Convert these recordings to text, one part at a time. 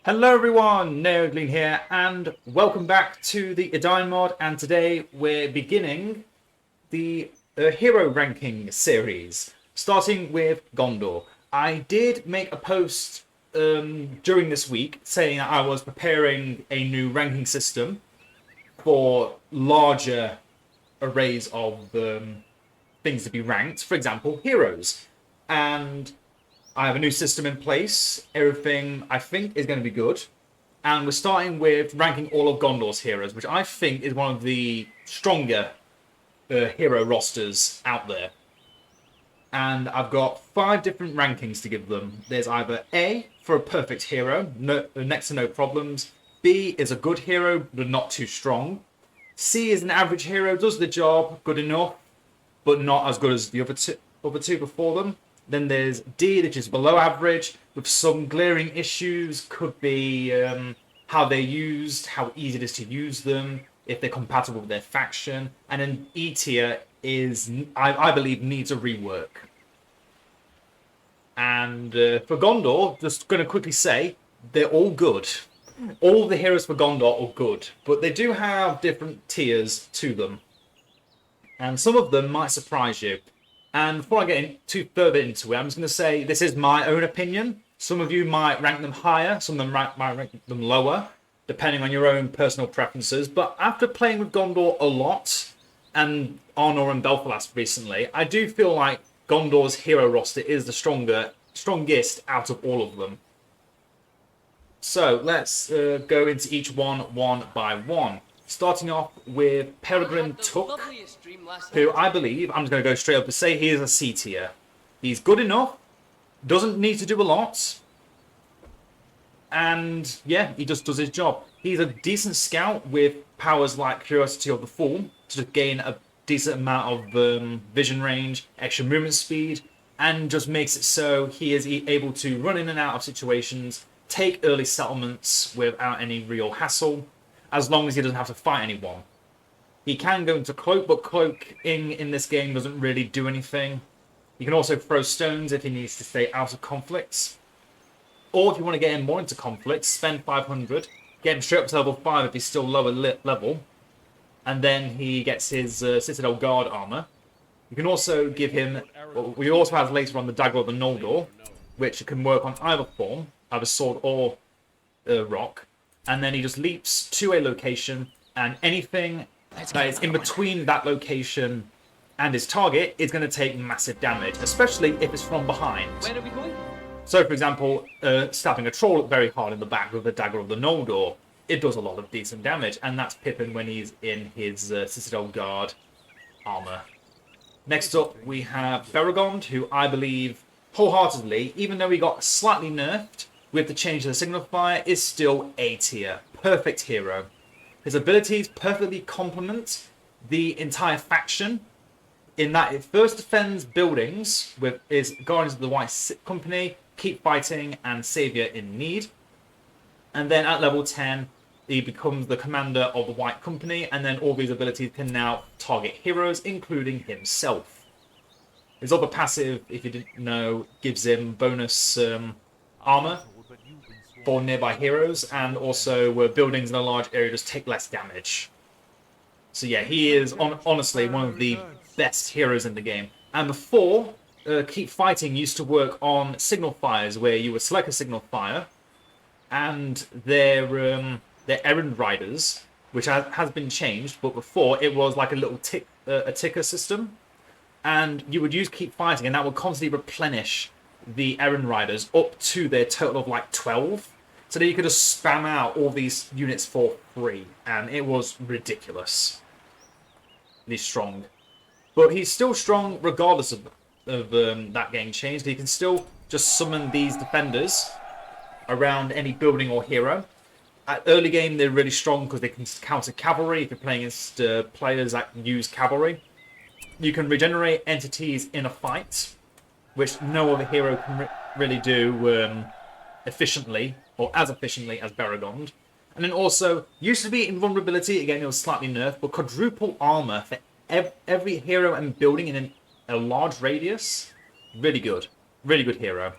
Hello everyone, Neogleen here, and welcome back to the Edain mod. And today we're beginning the hero ranking series, starting with Gondor. I did make a post during this week saying that I was preparing a new ranking system for larger arrays of things to be ranked. For example, heroes, and I have a new system in place. Everything, I think, is going to be good. And we're starting with ranking all of Gondor's heroes, which I think is one of the stronger hero rosters out there. And I've got 5 different rankings to give them. There's either A, for a perfect hero, next to no problems. B is a good hero, but not too strong. C is an average hero, does the job, good enough, but not as good as the other two before them. Then there's D, which is below average, with some glaring issues. Could be how they're used, how easy it is to use them, if they're compatible with their faction. And then E tier is, I believe, needs a rework. And for Gondor, just going to quickly say, they're all good. All the heroes for Gondor are good, but they do have different tiers to them. And some of them might surprise you. And before I get too further into it, I'm just going to say this is my own opinion. Some of you might rank them higher, some of them might rank them lower, depending on your own personal preferences. But after playing with Gondor a lot, and Arnor and Belfast recently, I do feel like Gondor's hero roster is the strongest out of all of them. So let's go into each one by one. Starting off with Peregrine Took, who I believe, I'm just going to go straight up and say he is a C tier. He's good enough, doesn't need to do a lot, and yeah, he just does his job. He's a decent scout with powers like Curiosity of the Fool to gain a decent amount of vision range, extra movement speed, and just makes it so he is able to run in and out of situations, take early settlements without any real hassle, as long as he doesn't have to fight anyone. He can go into Cloak, but cloaking in this game doesn't really do anything. You can also throw stones if he needs to stay out of conflicts. Or if you want to get him more into conflicts, spend 500, get him straight up to level 5 if he's still lower level, and then he gets his Citadel Guard armor. You can also give him, we also have later on the Dagger of the Noldor, which can work on either form, either sword or rock. And then he just leaps to a location, and anything that is in between that location and his target is going to take massive damage, especially if it's from behind. Where are we going? So, for example, stabbing a troll very hard in the back with the Dagger of the Noldor, it does a lot of decent damage, and that's Pippin when he's in his Citadel Guard armor. Next up, we have Beregond, who I believe wholeheartedly, even though he got slightly nerfed with the change to the Signifier, is still A tier. Perfect hero. His abilities perfectly complement the entire faction, in that it first defends buildings with his Guardians of the White Company, Keep Fighting, and Savior in Need. And then at level 10, he becomes the commander of the White Company, and then all these abilities can now target heroes, including himself. His other passive, if you didn't know, gives him bonus armor for nearby heroes, and also buildings in a large area just take less damage. So yeah, he is honestly one of the best heroes in the game. And before, Keep Fighting used to work on signal fires, where you would select a signal fire, and their errand riders, which has been changed, but before it was like a little ticker system, and you would use Keep Fighting, and that would constantly replenish the errand riders up to their total of like 12, so that you could just spam out all these units for free, and it was ridiculous. He's strong, but he's still strong regardless of that getting changed. He can still just summon these defenders around any building or hero. At early game, they're really strong because they can counter cavalry if you're playing against players that use cavalry. You can regenerate entities in a fight, which no other hero can really do efficiently, or as efficiently as Beregond. And then also, used to be invulnerability, again it was slightly nerfed, but quadruple armor for every hero and building in a large radius. Really good. Really good hero.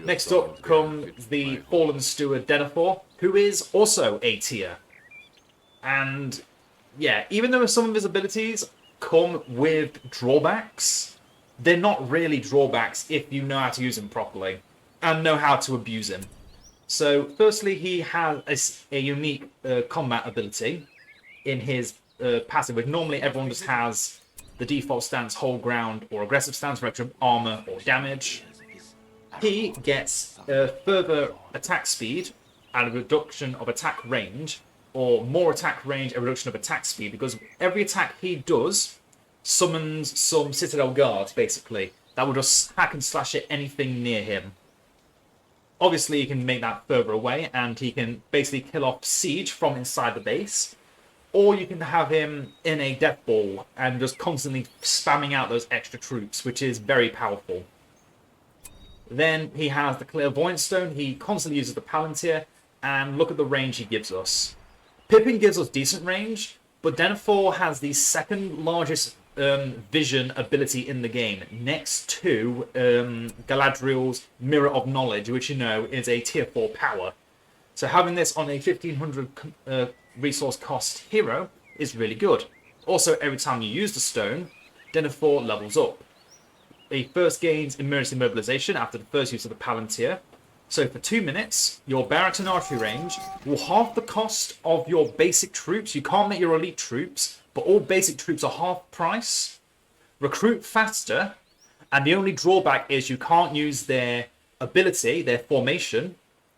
Next up comes the fallen steward Denethor, who is also A tier. And yeah, even though some of his abilities come with drawbacks, they're not really drawbacks if you know how to use them properly and know how to abuse him. So firstly, he has a unique combat ability in his passive, which normally everyone just has the default stance, hold ground, or aggressive stance for extra armor or damage. He gets further attack speed and a reduction of attack range, or more attack range, a reduction of attack speed, because every attack he does summons some Citadel guards, basically, that will just hack and slash at anything near him. Obviously, you can make that further away, and he can basically kill off siege from inside the base, or you can have him in a death ball and just constantly spamming out those extra troops, which is very powerful. Then he has the Clairvoyant Stone. He constantly uses the Palantir, and look at the range he gives us. Pippin gives us decent range, but Denethor has the second largest vision ability in the game, next to Galadriel's Mirror of Knowledge, which you know is a tier 4 power. So having this on a 1500 resource cost hero is really good. Also, every time you use the stone, Denethor levels up. He first gains emergency mobilization after the first use of the Palantir. So for 2 minutes, your barracks and archery range will half the cost of your basic troops. You can't make your elite troops, but all basic troops are half price. Recruit faster, and the only drawback is you can't use their ability, their formation,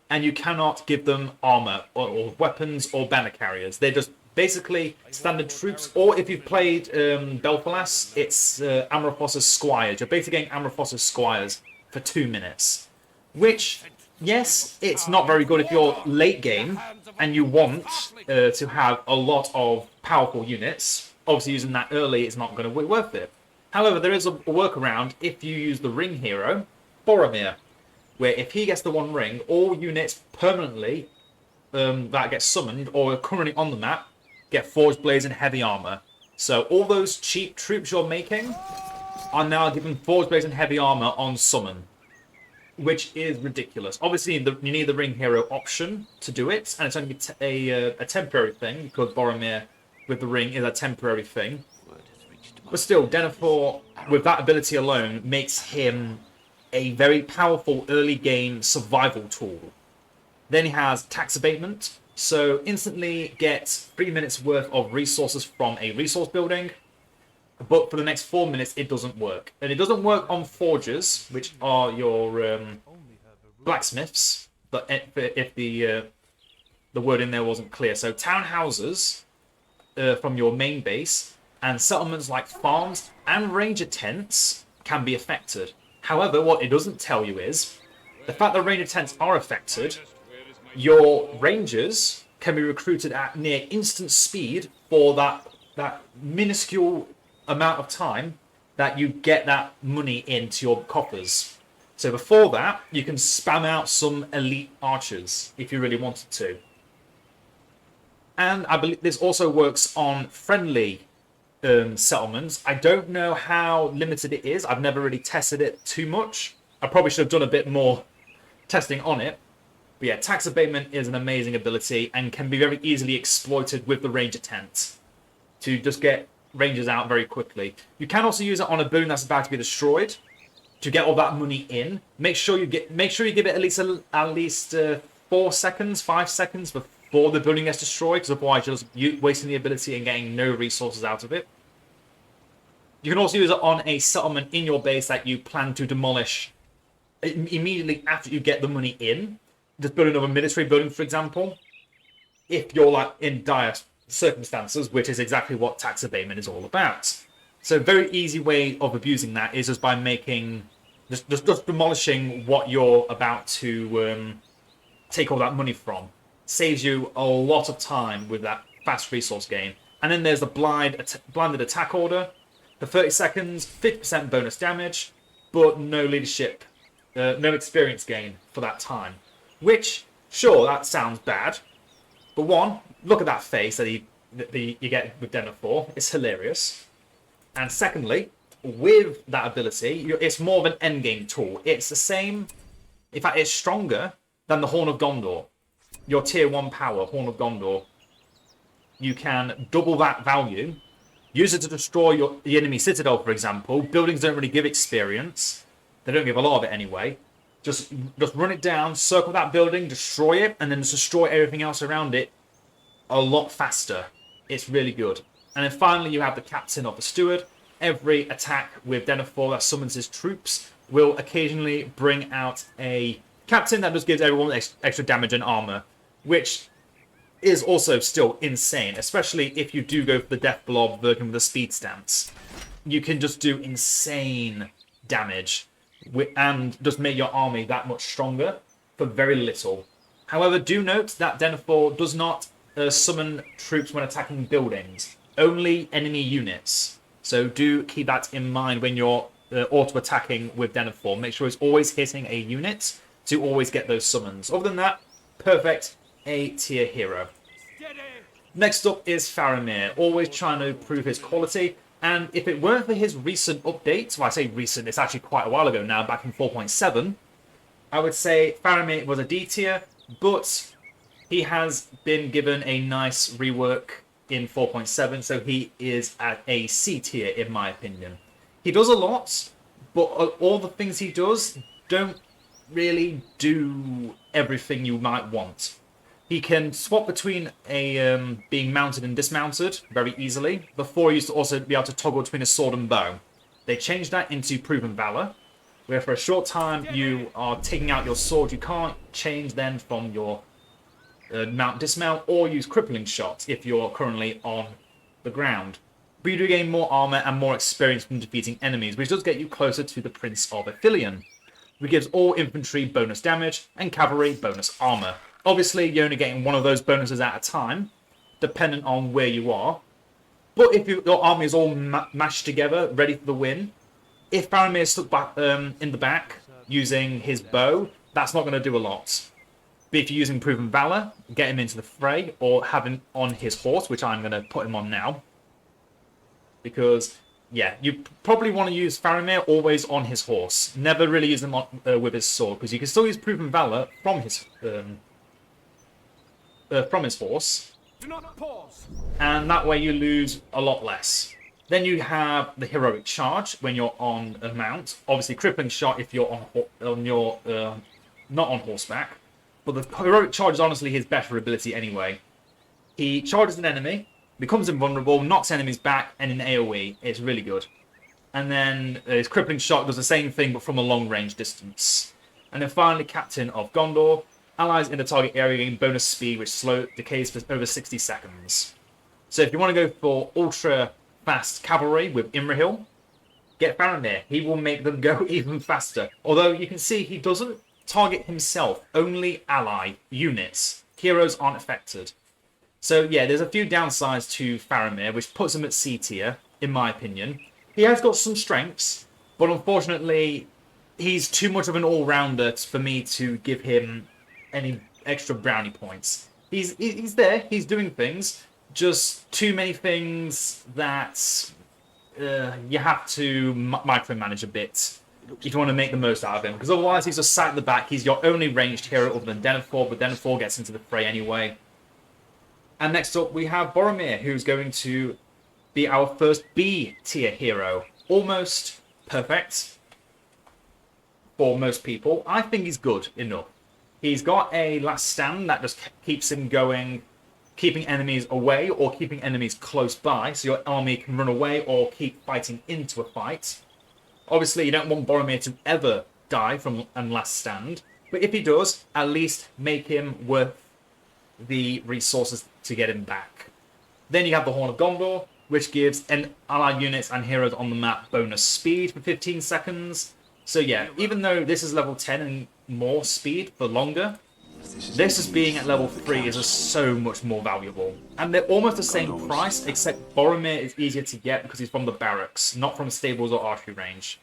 and you cannot give them armor or weapons or banner carriers. They're just basically standard troops, or if you've played Belfalas, it's Amorphos's Squires. You're basically getting Amorphos's Squires for 2 minutes, which, yes, it's not very good if you're late game and you want to have a lot of powerful units. Obviously, using that early is not going to be worth it. However, there is a workaround if you use the ring hero, Boromir, where if he gets the one ring, all units permanently that get summoned or are currently on the map get Forged Blades and Heavy Armor. So all those cheap troops you're making are now given Forged Blades and Heavy Armor on summon, which is ridiculous. Obviously, you need the ring hero option to do it, and it's only a temporary thing, because Boromir with the ring is a temporary thing. But still, Denethor, with that ability alone, makes him a very powerful early game survival tool. Then he has tax abatement, so instantly gets 3 minutes worth of resources from a resource building, but for the next 4 minutes it doesn't work. And it doesn't work on forgers, which are your blacksmiths, but if the word in there wasn't clear. So townhouses from your main base and settlements like farms and ranger tents can be affected. However, what it doesn't tell you is the fact that ranger tents are affected, your rangers can be recruited at near instant speed for that minuscule amount of time that you get that money into your coffers. So before that, you can spam out some elite archers if you really wanted to. And I believe this also works on friendly settlements. I don't know how limited it is. I've never really tested it too much. I probably should have done a bit more testing on it. But yeah, tax abatement is an amazing ability and can be very easily exploited with the ranger tent to just get rangers out very quickly. You can also use it on a building that's about to be destroyed to get all that money in. Make sure you give it at least 4 seconds, 5 seconds before the building gets destroyed, because otherwise you're just wasting the ability and getting no resources out of it. You can also use it on a settlement in your base that you plan to demolish immediately after you get the money in. Just build another military building, for example, if you're like in dire circumstances, which is exactly what tax abatement is all about. So a very easy way of abusing that is just by making just demolishing what you're about to take all that money from. Saves you a lot of time with that fast resource gain. And then there's the blinded attack order. For 30 seconds, 50% bonus damage, but no leadership, no experience gain for that time. Which, sure, that sounds bad. But one, look at that face that you get with Denethor. It's hilarious. And secondly, with that ability, it's more of an endgame tool. It's the same In fact, it's stronger than the Horn of Gondor. Your tier 1 power, Horn of Gondor. You can double that value. Use it to destroy the enemy citadel, for example. Buildings don't really give experience. They don't give a lot of it anyway. Just run it down, circle that building, destroy it, and then just destroy everything else around it a lot faster. It's really good. And then finally, you have the Captain of the Steward. Every attack with Denethor that summons his troops will occasionally bring out a captain that just gives everyone extra damage and armor, which is also still insane, especially if you do go for the Death Blob version with the speed stance. You can just do insane damage and just make your army that much stronger for very little. However, do note that Denethor does not summon troops when attacking buildings, only enemy units. So do keep that in mind when you're auto-attacking with Denethor. Make sure it's always hitting a unit to always get those summons. Other than that, perfect A-tier hero. Next up is Faramir, always trying to prove his quality. And if it weren't for his recent update, well, I say recent, it's actually quite a while ago now, back in 4.7, I would say Faramir was a D tier, but he has been given a nice rework in 4.7, so he is at a C tier in my opinion. He does a lot, but all the things he does don't really do everything you might want. He can swap between being mounted and dismounted very easily. Before, he used to also be able to toggle between a sword and bow. They changed that into Proven Valor, where for a short time you are taking out your sword. You can't change then from your mount-dismount or use Crippling Shot if you're currently on the ground. But you do gain more armor and more experience from defeating enemies, which does get you closer to the Prince of Ithilien, which gives all infantry bonus damage and cavalry bonus armor. Obviously, you're only getting one of those bonuses at a time, dependent on where you are. But if your army is all mashed together, ready for the win, if Faramir is stuck back, in the back using his bow, that's not going to do a lot. But if you're using Proven Valor, get him into the fray, or have him on his horse, which I'm going to put him on now. Because, yeah, you probably want to use Faramir always on his horse. Never really use him on, with his sword, because you can still use Proven Valor from his horse. Do not pause. And that way you lose a lot less. Then you have the Heroic Charge when you're on a mount. Obviously, Crippling Shot if you're not on horseback. But the Heroic Charge is honestly his better ability anyway. He charges an enemy, becomes invulnerable, knocks enemies back, and in AoE, it's really good. And then his Crippling Shot does the same thing, but from a long-range distance. And then finally, Captain of Gondor. Allies in the target area gain bonus speed, which decays for over 60 seconds. So if you want to go for ultra-fast cavalry with Imrahil, get Faramir. He will make them go even faster. Although you can see he doesn't target himself, only ally units. Heroes aren't affected. So yeah, there's a few downsides to Faramir, which puts him at C tier, in my opinion. He has got some strengths, but unfortunately, he's too much of an all-rounder for me to give him any extra brownie points. He's there, he's doing things, just too many things that you have to micromanage a bit if you want to make the most out of him, because otherwise he's just sat at the back. He's your only ranged hero other than Denethor, but Denethor gets into the fray anyway. And next up we have Boromir, who's going to be our first B tier hero. Almost perfect for most people. I think he's good enough. He's got a last stand that just keeps him going, keeping enemies away or keeping enemies close by, so your army can run away or keep fighting into a fight. Obviously, you don't want Boromir to ever die from a last stand, but if he does, at least make him worth the resources to get him back. Then you have the Horn of Gondor, which gives allied units and heroes on the map bonus speed for 15 seconds. So yeah, even though this is level 10 and more speed for longer, this as being at level 3 is just so much more valuable. And they're almost the same price, except Boromir is easier to get because he's from the barracks, not from stables or archery range.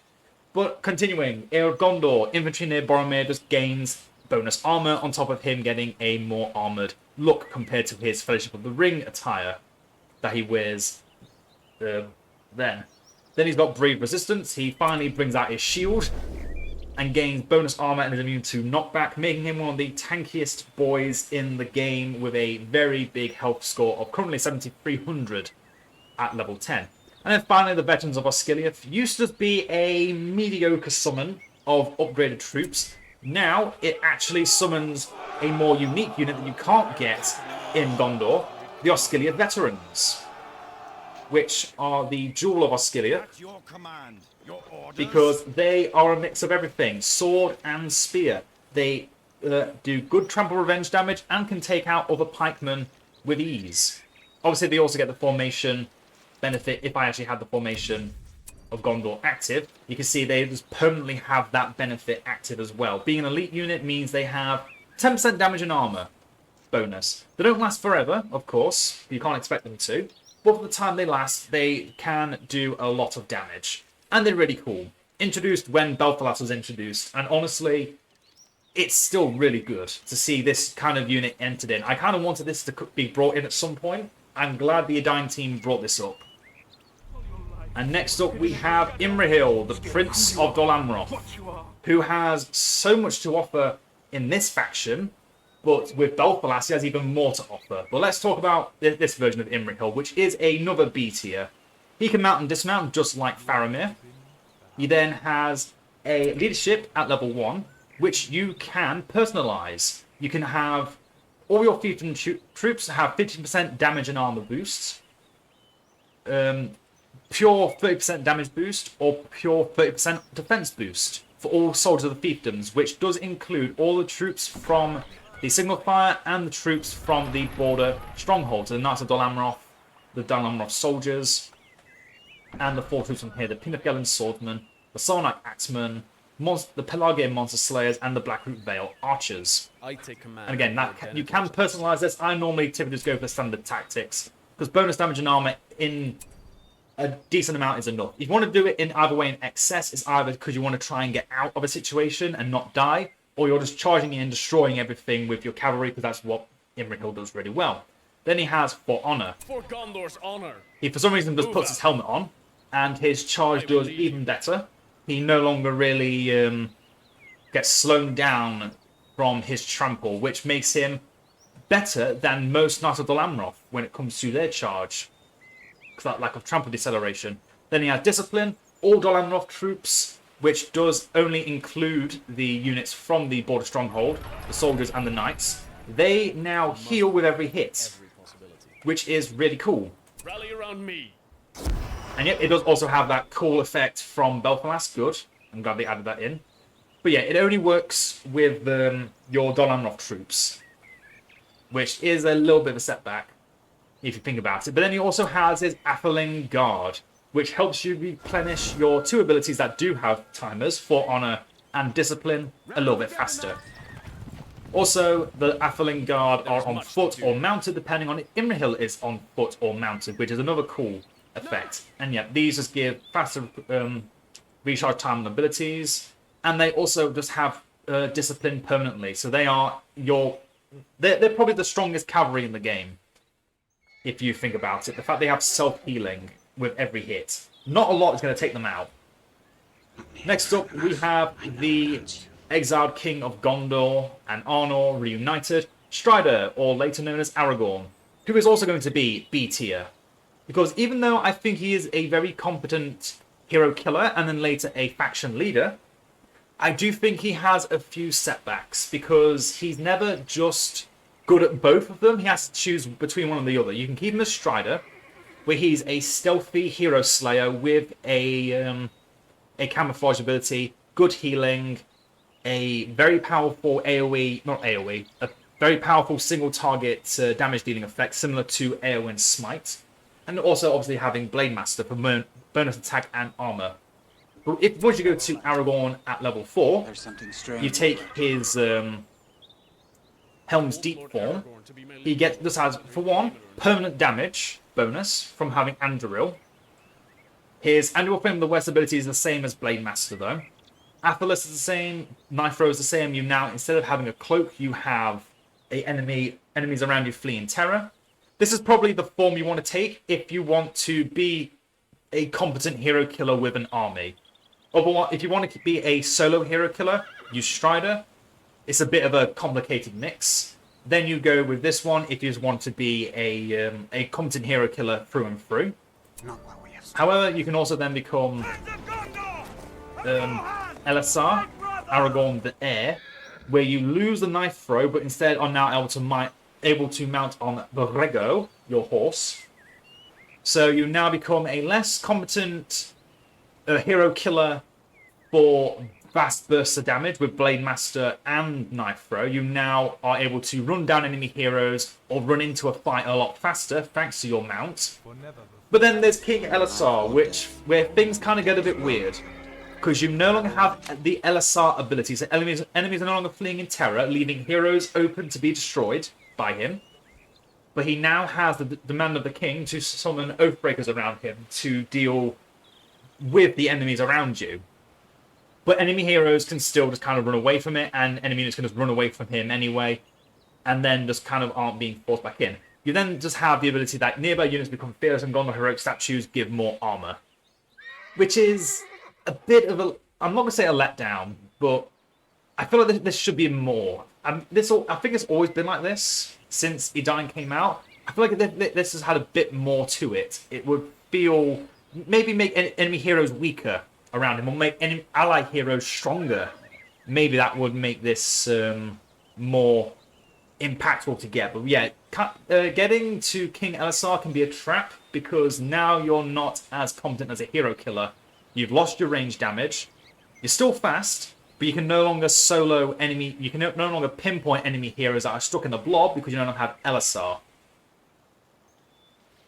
But continuing, Heir of Gondor, infantry near Boromir just gains bonus armor on top of him getting a more armored look compared to his Fellowship of the Ring attire that he wears then. Then he's got Brave Resistance. He finally brings out his shield. and gains bonus armor and is immune to knockback, making him one of the tankiest boys in the game with a very big health score of currently 7,300 at level 10. And then finally, the Veterans of Osgiliath used to be a mediocre summon of upgraded troops. Now it actually summons a more unique unit that you can't get in Gondor, the Osgiliath Veterans, which are the Jewel of Osgiliath, because they are a mix of everything, sword and spear. They do good trample revenge damage and can take out other pikemen with ease. Obviously, they also get the formation benefit. If I actually had the formation of Gondor active, you can see they just permanently have that benefit active as well. Being an elite unit means they have 10% damage and armor bonus. They don't last forever, of course. You can't expect them to. But for the time they last, they can do a lot of damage. And they're really cool. Introduced when Belfalas was introduced. And honestly, it's still really good to see this kind of unit entered in. I kind of wanted this to be brought in at some point. I'm glad the Edain team brought this up. And next up we have Imrahil, the Prince of Dol Amroth, who has so much to offer in this faction, but with Belfalas he has even more to offer. But let's talk about this version of Imrahil, which is another B tier. He can mount and dismount just like Faramir. He then has a leadership at level 1, which you can personalize. You can have all your fiefdom troops have 50% damage and armor boosts, pure 30% damage boost, or pure 30% defense boost for all soldiers of the fiefdoms, which does include all the troops from the Signal Fire and the troops from the border strongholds, the Knights of Dol Amroth, the Dol Amroth soldiers, and the 4 troops from here, the Pinnefjellin Swordsmen, the Sarnak Axemen, the Pelagian Monster Slayers, and the Blackroot Vale Archers. I take command. And again, you can personalize this. I normally typically just go for standard tactics, because bonus damage and armor in a decent amount is enough. If you want to do it in either way in excess, it's either because you want to try and get out of a situation and not die, or you're just charging in and destroying everything with your cavalry, because that's what Imrahil does really well. Then he has For Honor. For Gondor's honor. He for some reason just puts his helmet on, and his charge does even better. He no longer really gets slowed down from his trample, which makes him better than most Knights of Dol Amroth when it comes to their charge, because that lack of trample deceleration. Then he has Discipline, all Dol Amroth troops, which does only include the units from the border stronghold, the soldiers and the knights. They now heal with every hit, which is really cool. Rally around me. And yet it does also have that cool effect from Belfalas. Good. I'm glad they added that in. But yeah, it only works with your Dol Amroth troops, which is a little bit of a setback if you think about it. But then he also has his Atheling Guard, which helps you replenish your 2 abilities that do have timers, For Honor and Discipline, a little bit faster. Also, the Atheling Guard are on foot or mounted, depending on if Imrahil is on foot or mounted, which is another cool effect. And yeah, these just give faster recharge time and abilities, and they also just have Discipline permanently. So they are they're probably the strongest cavalry in the game, if you think about it. The fact they have self-healing with every hit. Not a lot is going to take them out. Next up, we have the exiled king of Gondor and Arnor reunited, Strider, or later known as Aragorn, who is also going to be B tier. Because even though I think he is a very competent hero killer and then later a faction leader, I do think he has a few setbacks, because he's never just good at both of them. He has to choose between one or the other. You can keep him as Strider, where he's a stealthy hero slayer with a camouflage ability, good healing, a very powerful a very powerful single target damage dealing effect similar to Eowyn's Smite, and also obviously having Blade Master for bonus attack and armor. But once you go to Aragorn at level 4, you take his Helm's Deep form. He just has, for one, permanent damage bonus from having Anduril. His Annual Flame of the West ability is the same as Blade Master, though. Athelas is the same, Knife Throw is the same. You now, instead of having a cloak, you have enemies around you flee in terror. This is probably the form you want to take if you want to be a competent hero killer with an army. Otherwise, if you want to be a solo hero killer, use Strider. It's a bit of a complicated mix. Then you go with this one if you just want to be a competent hero killer through and through. However, you can also then become LSR, Aragorn the Heir, where you lose the knife throw, but instead are now able to mount on Beregond, your horse. So you now become a less competent hero killer for fast bursts of damage with Blade Master and Knife Throw. You now are able to run down enemy heroes or run into a fight a lot faster thanks to your mount. But then there's King LSR, where things kind of get a bit weird. Because you no longer have the LSR ability. So enemies are no longer fleeing in terror, leaving heroes open to be destroyed by him. But he now has the demand of the king to summon Oathbreakers around him to deal with the enemies around you. But enemy heroes can still just kind of run away from it, and enemy units can just run away from him anyway, and then just kind of aren't being forced back in. You then just have the ability that nearby units become fearless and Gondor heroic statues give more armor. Which is a bit of a... I'm not going to say a letdown, but I feel like this should be more. I think it's always been like this since Edain came out. I feel like this has had a bit more to it. It would feel... Maybe make enemy heroes weaker around him, or make any ally heroes stronger. Maybe that would make this more impactful to get. But yeah, getting to King LSR can be a trap, because now you're not as competent as a hero killer. You've lost your range damage. You're still fast, but you can no longer solo enemy. You can no longer pinpoint enemy heroes that are stuck in the blob because you no longer have LSR.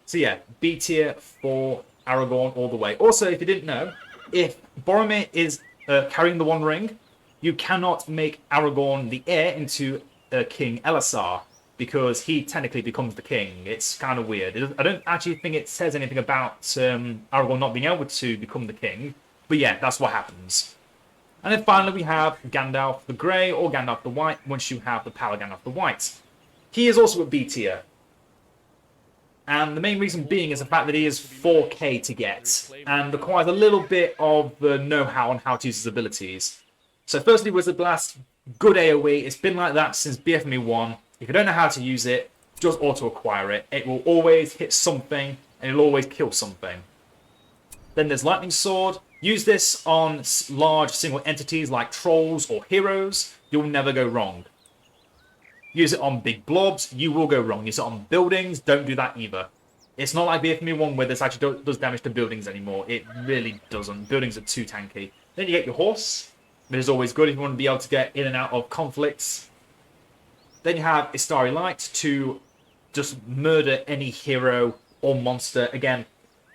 So yeah, B tier for Aragorn all the way. Also, if you didn't know, if Boromir is carrying the One Ring, you cannot make Aragorn the heir into King LSR, because he technically becomes the king. It's kind of weird. I don't actually think it says anything about Aragorn not being able to become the king, but yeah, that's what happens. And then finally we have Gandalf the Grey or Gandalf the White, once you have the power Gandalf the White. He is also a B tier. And the main reason being is the fact that he is 4k to get, and requires a little bit of know-how on how to use his abilities. So firstly, Wizard Blast, good AoE. It's been like that since BFME 1. If you don't know how to use it, just auto-acquire it. It will always hit something, and it'll always kill something. Then there's Lightning Sword. Use this on large single entities like trolls or heroes. You'll never go wrong. Use it on big blobs, you will go wrong. Use it on buildings, don't do that either. It's not like BFME 1 where this actually does damage to buildings anymore. It really doesn't. Buildings are too tanky. Then you get your horse, which is always good if you want to be able to get in and out of conflicts. Then you have Istari Light to just murder any hero or monster. Again,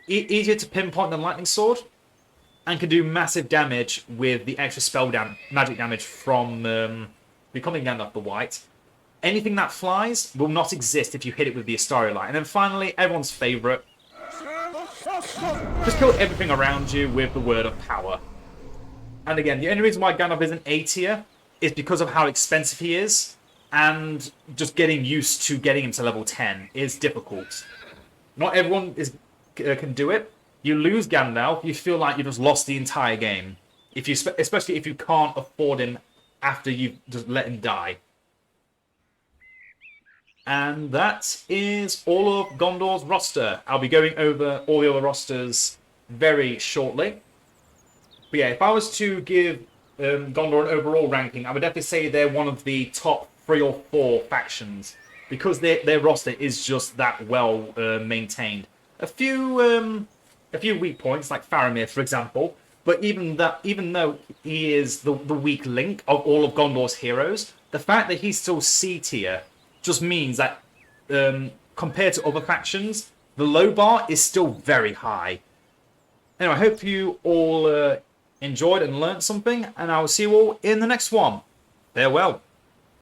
easier to pinpoint than Lightning Sword, and can do massive damage with the extra spell magic damage from becoming Gandalf the White. Anything that flies will not exist if you hit it with the Astari Light. And then finally, everyone's favourite. Just kill everything around you with the Word of Power. And again, the only reason why Gandalf isn't A tier is because of how expensive he is. And just getting used to getting him to level 10 is difficult. Not everyone can do it. You lose Gandalf, you feel like you just lost the entire game. Especially if you can't afford him after you've just let him die. And that is all of Gondor's roster. I'll be going over all the other rosters very shortly. But yeah, if I was to give Gondor an overall ranking, I would definitely say they're one of the top 3 or 4 factions, because their roster is just that well maintained. A few weak points, like Faramir, for example. But even though he is the weak link of all of Gondor's heroes, the fact that he's still C tier just means that compared to other factions, the low bar is still very high. Anyway, I hope you all enjoyed and learned something, and I will see you all in the next one. Farewell.